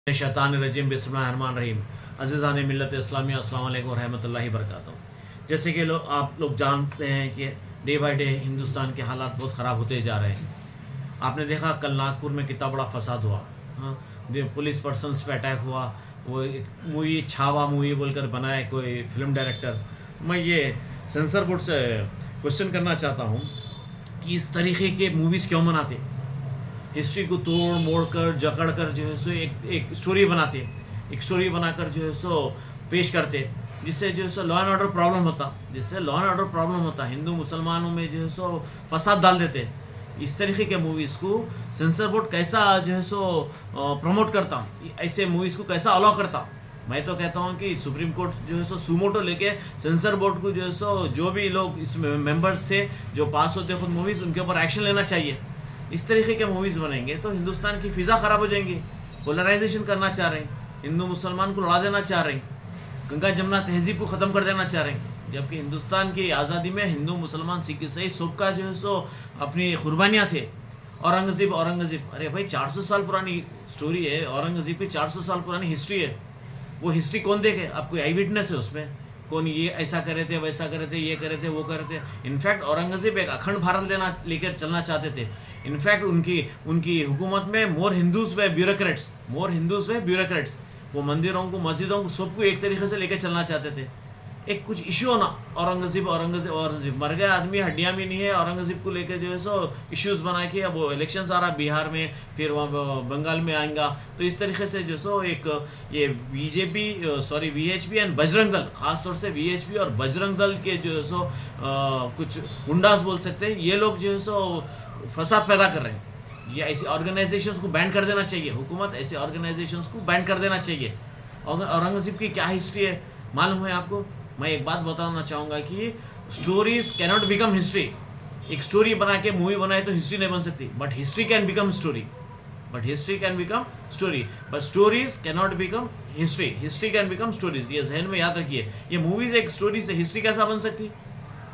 शैतानिर्रजीम बिस्मिल्लाहिर्रहमानिर्रहीम। अज़ीज़ान मिल्लत इस्लामिया अस्सलाम वालेकुम व रहमतुल्लाहि व बरकातुहू। जैसे कि आप लोग जानते हैं कि डे बाय डे हिंदुस्तान के हालात बहुत ख़राब होते जा रहे हैं। आपने देखा कल नागपुर में कितना बड़ा फसाद हुआ। हाँ, पुलिस पर्सनस पे अटैक हुआ। वो एक मूवी छावा मूवी बोलकर बनाए कोई फिल्म डायरेक्टर। मैं ये सेंसर बोर्ड से क्वेश्चन करना चाहता हूँ कि इस तरीके के मूवीज़ क्यों बनाते? हिस्ट्री को तोड़ मोड़ कर जकड़ कर जो है सो एक स्टोरी बनाते, एक स्टोरी बनाकर जो है सो पेश करते, जिससे जो है so law and order problem होता, हिंदू मुसलमानों में जो है सो फसाद डाल देते। इस तरीके के मूवीज़ को सेंसर बोर्ड कैसा जो है सो प्रमोट करता, ऐसे मूवीज़ को कैसा अलाउ करता? मैं तो कहता हूँ कि सुप्रीम कोर्ट जो है सो सुमोटो लेके सेंसर बोर्ड को जो है सो जो भी लोग इस मेंबर्स से जो पास होते खुद मूवीज़ उनके ऊपर एक्शन लेना चाहिए। इस तरीके के मूवीज़ बनेंगे तो हिंदुस्तान की फ़िज़ा ख़राब हो जाएंगी। पोलराइजेशन करना चाह रहे हैं, हिंदू मुसलमान को लड़ा देना चाह रहे हैं, गंगा जमुना तहज़ीब को ख़त्म कर देना चाह रहे हैं। जबकि हिंदुस्तान की आज़ादी में हिंदू मुसलमान सिख ईसाई सबका जो है सो अपनी कुर्बानियाँ थे। औरंगज़ेब अरे भाई 400 साल पुरानी स्टोरी है, औरंगज़ेब की 400 साल पुरानी हिस्ट्री है। वो हिस्ट्री कौन देखे? आपको आई विटनेस है उसमें? कौन ये ऐसा करे थे, वैसा करे थे, ये करे थे, वो करे थे? इनफैक्ट औरंगज़ेब एक अखंड भारत लेकर चलना चाहते थे। इनफैक्ट उनकी हुकूमत में मोर हिंदूज़ व ब्यूरोक्रेट्स वो मंदिरों को, मस्जिदों को, सबको एक तरीके से लेकर चलना चाहते थे। एक कुछ इशू होना, औरंगज़ेब मर गया आदमी, हड्डियाँ भी नहीं है। औरंगज़ेब को लेकर जो है सो इश्यूज़ बना के अब वो इलेक्शंस आ रहा बिहार में, फिर वहाँ बंगाल में आएगा। तो इस तरीके से जो सो एक ये VHP एंड बजरंग दल, ख़ासतौर से VHP और बजरंग दल के जो है सो कुछ गुंडास बोल सकते हैं, ये लोग जो है सो फसाद पैदा कर रहे हैं। ये ऐसी ऑर्गेनाइजेशंस को बैन कर देना चाहिए। हुकूमत ऐसे ऑर्गेनाइजेशंस को बैन कर देना चाहिए। औरंगज़ेब की क्या हिस्ट्री है मालूम है आपको? मैं एक बात बताना चाहूँगा कि स्टोरीज कैनॉट बिकम हिस्ट्री। एक स्टोरी बना के मूवी बनाए तो हिस्ट्री नहीं बन सकती, but history can become story, but stories cannot become history. History can become stories, ये जहन में याद रखिए। ये मूवीज एक स्टोरी से हिस्ट्री कैसा बन सकती?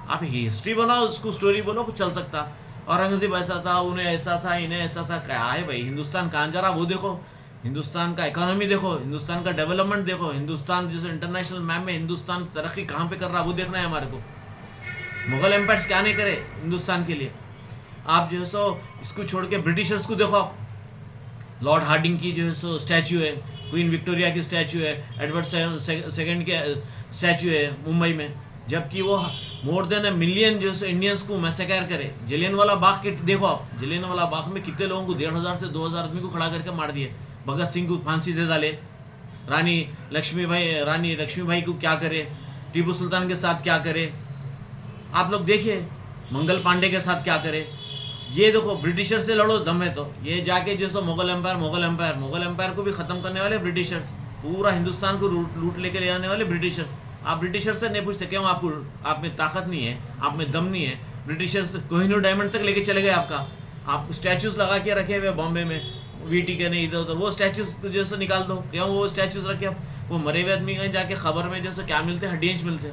आप हिस्ट्री बनाओ, उसको स्टोरी बोलो, कुछ चल सकता। औरंगज़ेब ऐसा था, उन्हें ऐसा था, इन्हें ऐसा था। क्या है भाई, हिंदुस्तान कहाँ जा रहा वो देखो, हिंदुस्तान का इकोनॉमी देखो, हिंदुस्तान का डेवलपमेंट देखो, हिंदुस्तान जैसे इंटरनेशनल मैप में हिंदुस्तान तरक्की कहाँ पे कर रहा है वो देखना है हमारे को। मुगल एम्पायर्स क्या नहीं करे हिंदुस्तान के लिए। आप जो है सो इसको छोड़ के ब्रिटिशर्स को देखो। आप लॉर्ड हार्डिंग की जो है सो स्टैचू है, क्वीन विक्टोरिया की स्टैचू है, एडवर्ड सेकंड के स्टैचू है मुंबई में, जबकि वो मोर देन ए मिलियन जो है इंडियंस को मैसेकर करे। जलियांवाला बाग के देखो आप, जलियांवाला बाग में कितने लोगों को 1500 से 2000 आदमी को खड़ा करके मार दिए। भगत सिंह को फांसी दे डाले। रानी लक्ष्मीबाई को क्या करे, टीपू सुल्तान के साथ क्या करे, आप लोग देखिए। मंगल पांडे के साथ क्या करे। ये देखो, ब्रिटिशर से लड़ो दम है तो ये जाके जो सो मुगल एम्पायर को भी ख़त्म करने वाले ब्रिटिशर्स, पूरा हिंदुस्तान को लूट लेके ले आने वाले ब्रिटिशर्स। आप ब्रिटिशर से नहीं पूछते क्यों? आप में ताकत नहीं है, आप में दम नहीं है। ब्रिटिशर्स कोहिनूर डायमंड तक लेके चले गए आपका। आप स्टैचूज लगा के रखे हुए बॉम्बे में, VT के नहीं इधर उधर, वो स्टैचूज जैसे निकाल दो। क्यों वो स्टैचूज रखे? अब वो मरे हुए आदमी कहीं जाके खबर में जैसे क्या मिलते, हड्डियाँ मिलते।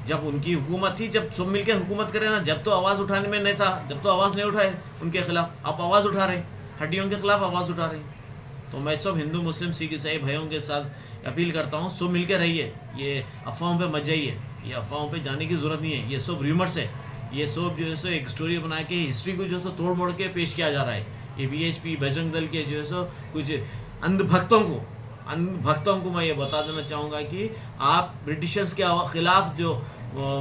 जब उनकी हुकूमत थी, जब सब मिलकर हुकूमत करे ना, जब तो आवाज़ उठाने में नहीं था, जब तो आवाज़ नहीं उठाए उनके खिलाफ। आप आवाज़ उठा रहे, हड्डियों के खिलाफ आवाज़ उठा रहे। तो मैं सब हिंदू मुस्लिम सिख ईसाई भाइयों के साथ अपील करता हूँ, सब मिलकर रहिए। ये अफवाहों पे मत जाइए, ये अफवाहों पे जाने की ज़रूरत नहीं है। ये सब र्यूमर्स है, ये सब जो है सो एक स्टोरी बना के हिस्ट्री को जो है सो तोड़ मोड़ के पेश किया जा रहा है। ये VHP बजरंग दल के जो है सो कुछ अंधभक्तों को मैं ये बता देना चाहूँगा कि आप ब्रिटिशर्स के खिलाफ जो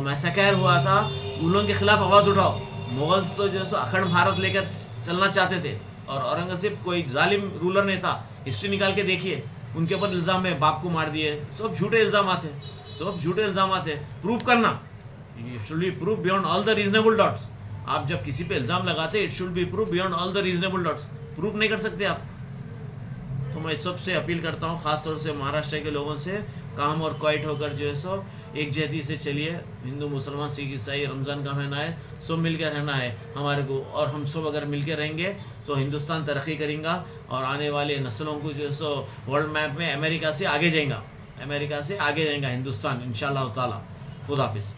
मैसेकर हुआ था उन लोगों के खिलाफ आवाज़ उठाओ। मुगल्स तो जो है सो अखंड भारत लेकर चलना चाहते थे, और औरंगज़ेब कोई जालिम रूलर नहीं था। हिस्ट्री निकाल के देखिए, उनके ऊपर इल्ज़ाम है, बाप को मार दिए। सब झूठे इल्ज़ाम है। प्रूफ करना, it should be proof beyond all the reasonable doubts. आप जब किसी पे इल्ज़ाम लगाते, it should be proof beyond all the reasonable doubts. Proof नहीं कर सकते आप। तो मैं सबसे अपील करता हूँ, ख़ासतौर से महाराष्ट्र के लोगों से, काम और क्वाइट होकर जो है सो एक जहती से चलिए। हिंदू मुसलमान सिख ईसाई, रमज़ान का महीना है, सब मिलकर रहना है हमारे को। और हम सब अगर मिलकर रहेंगे तो हिंदुस्तान तरक्की करेगा और आने वाले नस्लों को जो है सो वर्ल्ड मैप में अमेरिका से आगे जाएगा हिंदुस्तान इंशाअल्लाह ताला। खुदा हाफिज़।